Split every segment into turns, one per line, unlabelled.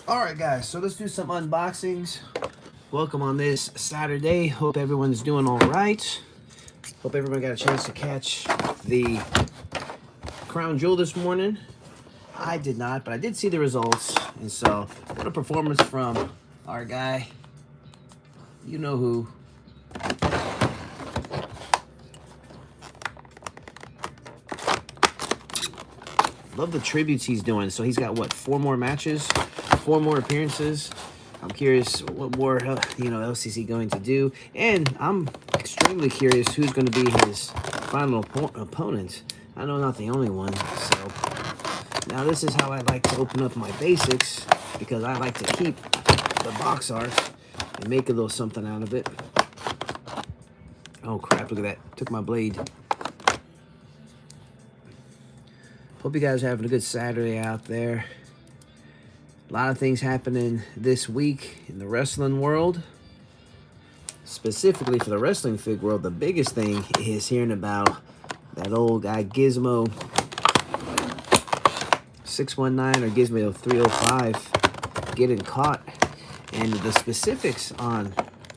Alright guys, so let's do some unboxings. Welcome on this Saturday. Hope everyone's doing alright. Hope everyone got a chance to catch the Crown Jewel this morning. I did not, but I did see the results. And so, what a performance from our guy. You know who. Love the tributes he's doing. So he's got, what, 4 more matches? 4 more appearances? I'm curious what more, else is he going to do? And I'm extremely curious who's going to be his final opponent. I know not the only one. So now this is how I like to open up my basics, because I like to keep the box art and make a little something out of it. Oh crap, look at that. Took my blade. Hope you guys are having a good Saturday out there. A lot of things happening this week in the wrestling world. Specifically for the wrestling fig world, the biggest thing is hearing about that old guy Gizmo 619 or Gizmo 305 getting caught. And the specifics on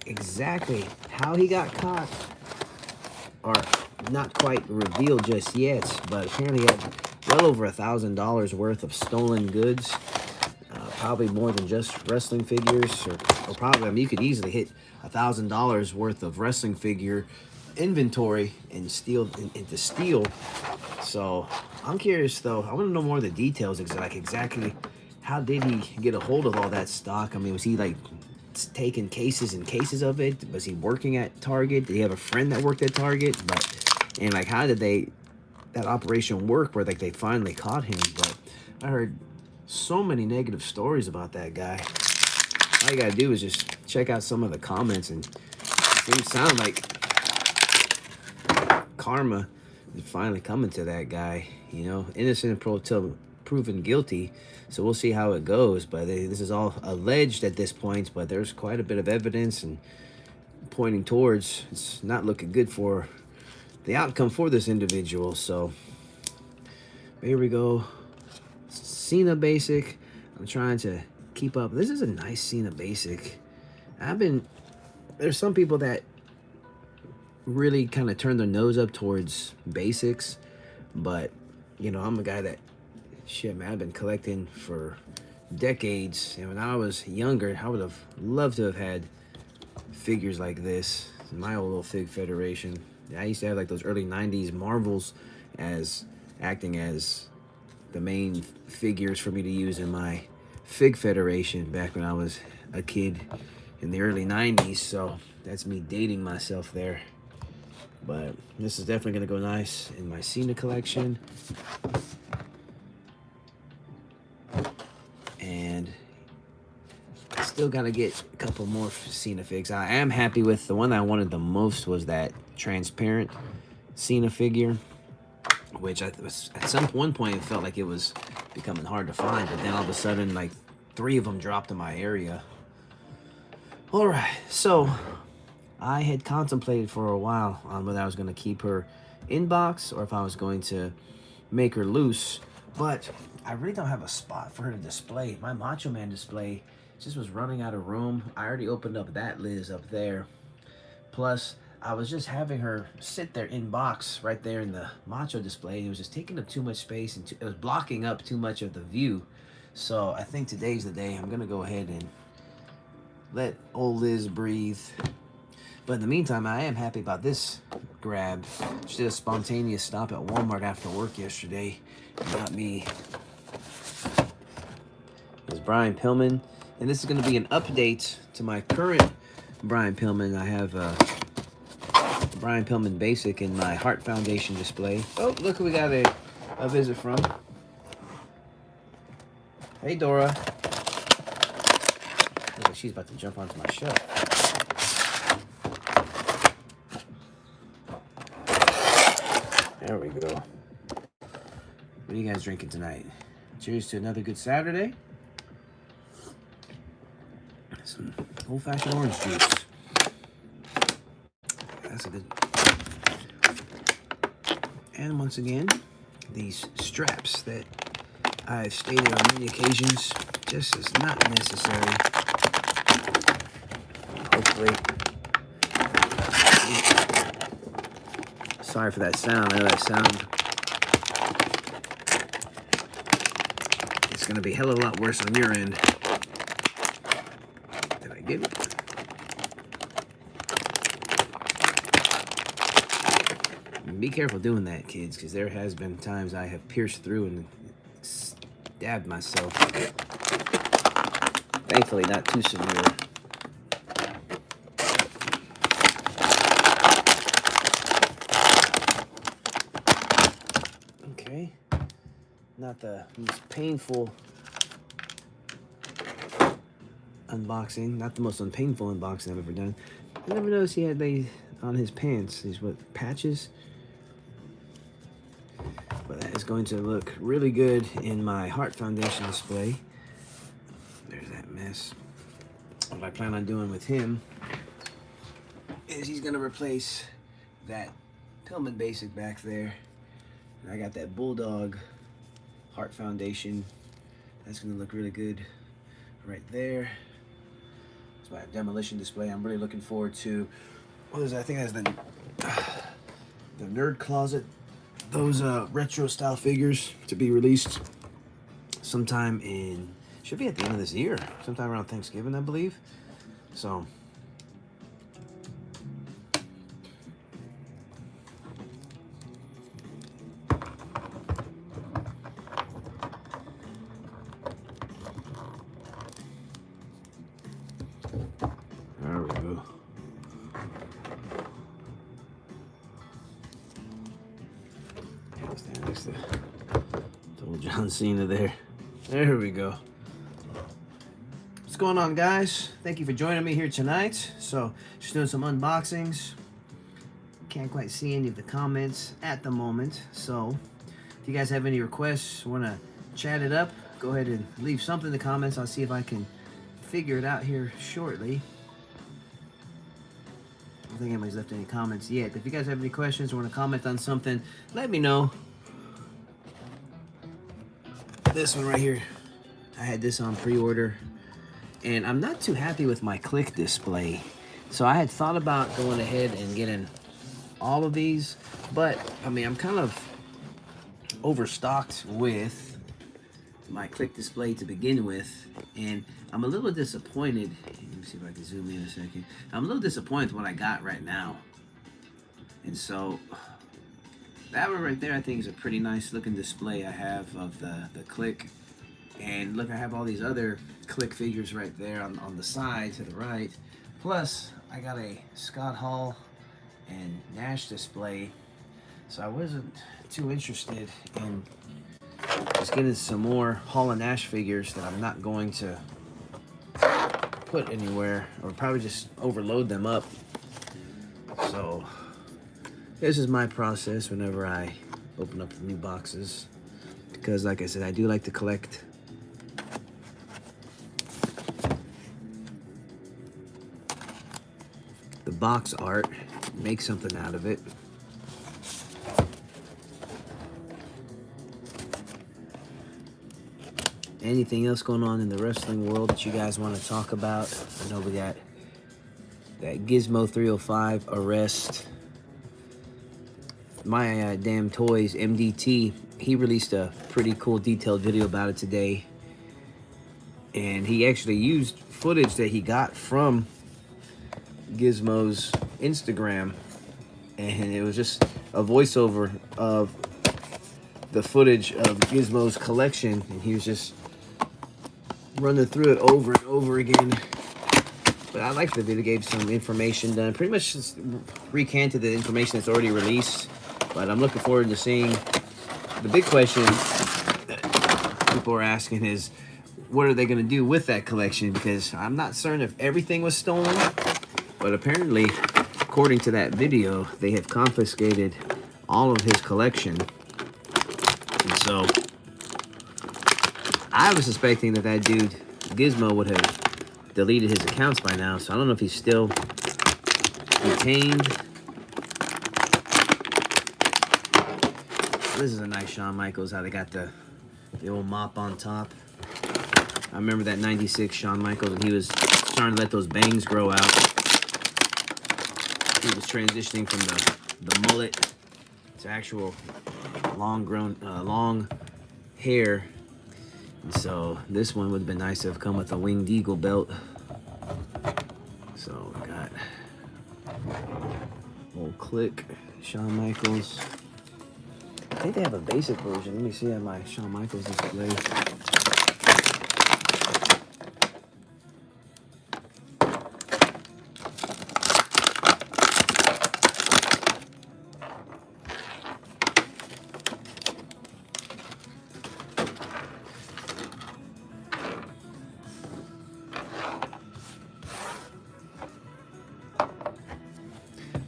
exactly how he got caught are not quite revealed just yet, but apparently he had well over $1,000 worth of stolen goods. Probably more than just wrestling figures, or probably, I mean, you could easily hit $1,000 worth of wrestling figure inventory and steal. So I'm curious though. I want to know more of the details, like exactly how did he get a hold of all that stock? I mean, was he like taking cases and cases of it? Was he working at Target? Did he have a friend that worked at Target? And like, how did that operation work where like they finally caught him? But I heard so many negative stories about that guy. All you gotta do is just check out some of the comments, and things sound like karma is finally coming to that guy. You know, innocent until proven guilty. So we'll see how it goes. But this is all alleged at this point, but there's quite a bit of evidence and pointing towards it's not looking good for the outcome for this individual. So here we go. Cena basic. I'm trying to keep up. This is a nice Cena basic. There's some people that really kind of turn their nose up towards basics, but you know, I'm a guy that, shit man, I've been collecting for decades, and when I was younger I would have loved to have had figures like this in my old little Fig Federation. I used to have like those early 90s Marvels as acting as the main figures for me to use in my Fig Federation back when I was a kid in the early 90s. So that's me dating myself there. But this is definitely going to go nice in my Cena collection. And still got to get a couple more Cena figs. I am happy with the one that I wanted the most was that transparent Cena figure, which at one point it felt like it was becoming hard to find, but then all of a sudden like 3 of them dropped in my area. All right, so I had contemplated for a while on whether I was going to keep her in box or if I was going to make her loose, but I really don't have a spot for her to display. My Macho Man display just was running out of room. I already opened up that Liz up there. Plus, I was just having her sit there in box right there in the Macho display. It was just taking up too much space, and it was blocking up too much of the view. So I think today's the day. I'm going to go ahead and let old Liz breathe. But in the meantime, I am happy about this grab. She did a spontaneous stop at Walmart after work yesterday and got me this Brian Pillman. And this is going to be an update to my current Brian Pillman. I have Brian Pillman basic in my Heart Foundation display. Oh, look who we got a visit from. Hey, Dora. Looks like she's about to jump onto my shelf. There we go. What are you guys drinking tonight? Cheers to another good Saturday. Some old-fashioned orange juice. That's a good. And once again, these straps that I've stated on many occasions just is not necessary. Hopefully. Sorry for that sound. I know that sound. It's going to be a hell of a lot worse on your end. Did I get it? Be careful doing that, kids, because there has been times I have pierced through and stabbed myself. Thankfully, not too severe. Okay. Not the most painful unboxing. Not the most unpainful unboxing I've ever done. I never noticed he had these on his pants. These, what, patches? But that is going to look really good in my Heart Foundation display. There's that mess. What I plan on doing with him is he's going to replace that Pillman Basic back there. And I got that Bulldog Heart Foundation. That's going to look really good right there. It's my demolition display. I'm really looking forward to, what is that? I think that's the Nerd Closet. Those retro style figures to be released sometime in, should be at the end of this year, sometime around Thanksgiving, I believe. So there we go. Stand next to old John Cena there. There we go. What's going on, guys? Thank you for joining me here tonight. So, just doing some unboxings. Can't quite see any of the comments at the moment. So, if you guys have any requests, want to chat it up, go ahead and leave something in the comments. I'll see if I can figure it out here shortly. I don't think anybody's left any comments yet. If you guys have any questions or want to comment on something, let me know. This one right here, I had this on pre-order, and I'm not too happy with my click display. So I had thought about going ahead and getting all of these, but I mean, I'm kind of overstocked with my click display to begin with, and I'm a little disappointed. Let me see if I can zoom in a second. I'm a little disappointed with what I got right now. And so that one right there, I think, is a pretty nice looking display I have of the click. And look, I have all these other click figures right there on the side to the right. Plus, I got a Scott Hall and Nash display. So I wasn't too interested in just getting some more Hall and Nash figures that I'm not going to put anywhere, or probably just overload them up. So this is my process whenever I open up new boxes, because like I said, I do like to collect. The box art, make something out of it. Anything else going on in the wrestling world that you guys want to talk about? I know we got that Gizmo 305 arrest. My Damn Toys, MDT, he released a pretty cool detailed video about it today. And he actually used footage that he got from Gizmo's Instagram. And it was just a voiceover of the footage of Gizmo's collection. And he was just running through it over and over again. But I like the video, gave some information done. Pretty much just recanted the information that's already released. But I'm looking forward to seeing. The big question that people are asking is, what are they going to do with that collection? Because I'm not certain if everything was stolen. But apparently, according to that video, they have confiscated all of his collection. And so I was suspecting that that dude, Gizmo, would have deleted his accounts by now. So I don't know if he's still detained. This is a nice Shawn Michaels, how they got the old mop on top. I remember that 96 Shawn Michaels, and he was starting to let those bangs grow out. He was transitioning from the mullet to actual long hair. And so this one would have been nice to have come with a Winged Eagle belt. So we got old Click, Shawn Michaels. I think they have a basic version. Let me see at my Shawn Michaels display.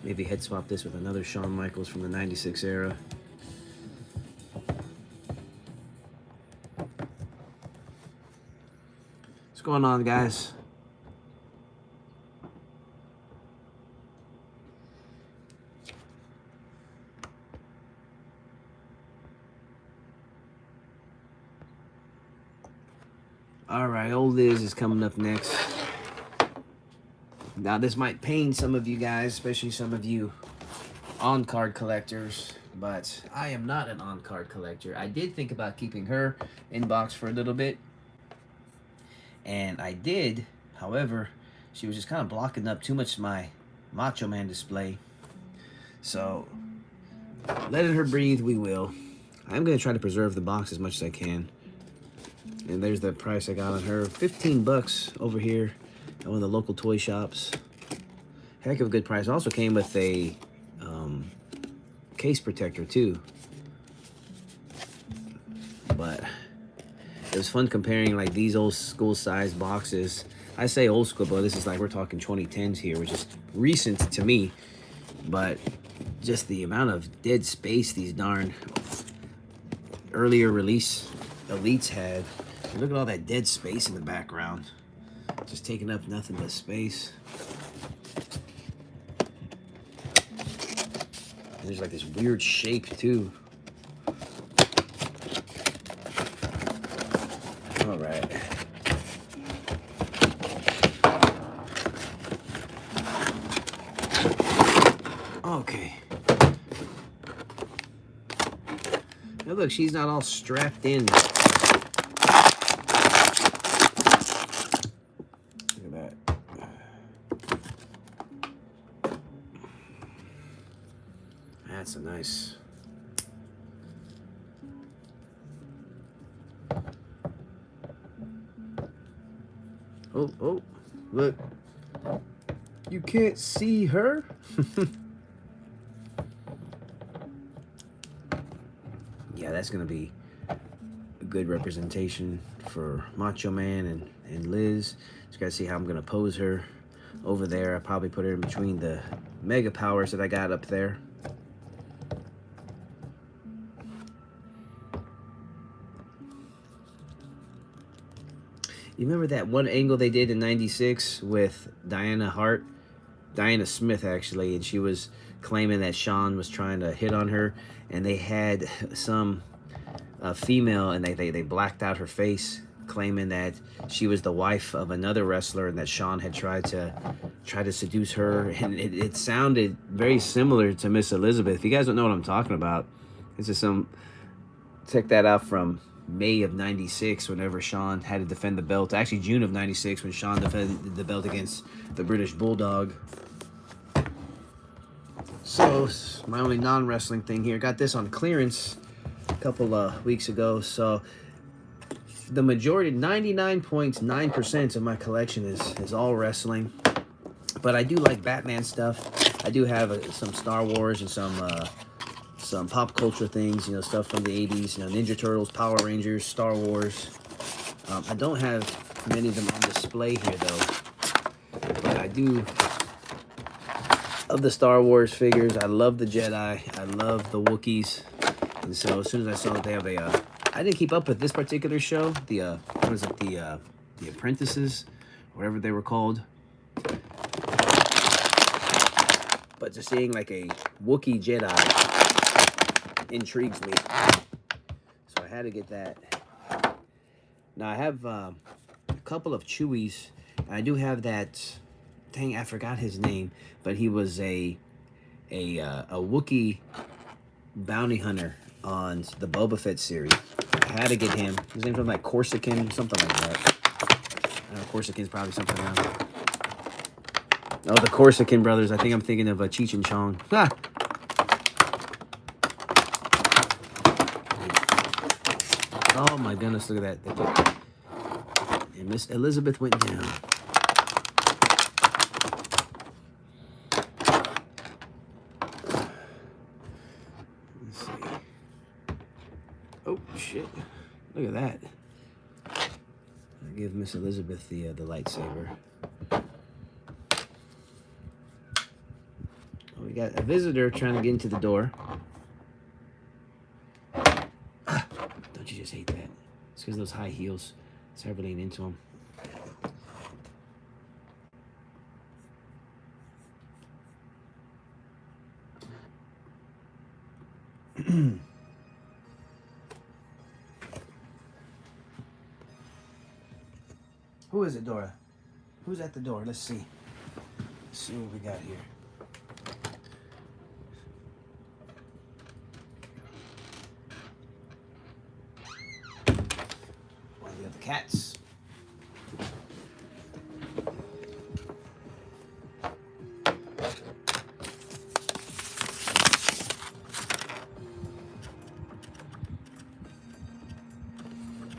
Maybe head swap this with another Shawn Michaels from the 96 era. What's going on, guys? All right, old Liz is coming up next. Now, this might pain some of you guys, especially some of you on-card collectors, but I am not an on-card collector. I did think about keeping her in box for a little bit, and I did. However, she was just kind of blocking up too much my Macho Man display. So, letting her breathe, we will. I'm going to try to preserve the box as much as I can. And there's the price I got on her. 15 bucks over here at one of the local toy shops. Heck of a good price. Also came with a case protector too. But it was fun comparing like these old school size boxes. I say old school, but this is like we're talking 2010s here, which is recent to me. But just the amount of dead space these darn earlier release Elites had. Look at all that dead space in the background. Just taking up nothing but space. And there's like this weird shape too. All right. Okay. Now look, she's not all strapped in. That's a nice. Oh, look. You can't see her? Yeah, that's going to be a good representation for Macho Man and Liz. Just got to see how I'm going to pose her over there. I probably put her in between the Mega Powers that I got up there. You remember that one angle they did in '96 with Diana Smith actually, and she was claiming that Shawn was trying to hit on her, and they had some female, and they blacked out her face, claiming that she was the wife of another wrestler, and that Shawn had tried to seduce her, and it sounded very similar to Miss Elizabeth. If you guys don't know what I'm talking about, this is check that out from May of '96, whenever Shawn had to defend the belt. Actually, June of '96, when Shawn defended the belt against the British Bulldog. So, my only non-wrestling thing here. Got this on clearance a couple weeks ago. So, the majority, 99.9% of my collection is all wrestling. But I do like Batman stuff. I do have some Star Wars and some pop culture things, you know, stuff from the 80s, you know, Ninja Turtles, Power Rangers, Star Wars. I don't have many of them on display here, though. But I do, of the Star Wars figures, I love the Jedi. I love the Wookiees. And so as soon as I saw that they have I didn't keep up with this particular show. The, what is it? The Apprentices, whatever they were called. But just seeing like a Wookiee Jedi intrigues me, so I had to get that. Now I have couple of Chewies. I do have that. Dang, I forgot his name, but he was a Wookiee bounty hunter on the Boba Fett series. I had to get him. His name's from like Corsican, something like that. Corsican's probably something else. Oh, the Corsican brothers. I think I'm thinking of Cheech and Chong. Ha! Oh my goodness, look at that. And Miss Elizabeth went down. Let's see. Oh shit. Look at that. I'll give Miss Elizabeth the lightsaber. Oh, we got a visitor trying to get into the door. Don't you just hate that? It's because those high heels. It's hard to lean into them. Who is it, Dora? Who's at the door? Let's see. Let's see what we got here. One of the other cats.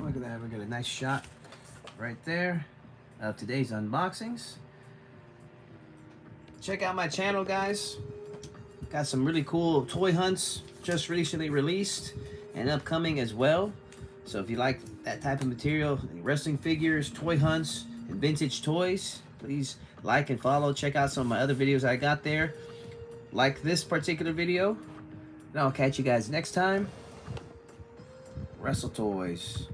Look at that. We got a nice shot right there of today's unboxings. Check out my channel, guys. Got some really cool toy hunts just recently released and upcoming as well. So if you like that type of material, wrestling figures, toy hunts, and vintage toys, please like and follow. Check out some of my other videos I got there. Like this particular video. And I'll catch you guys next time. Wrestle Toys.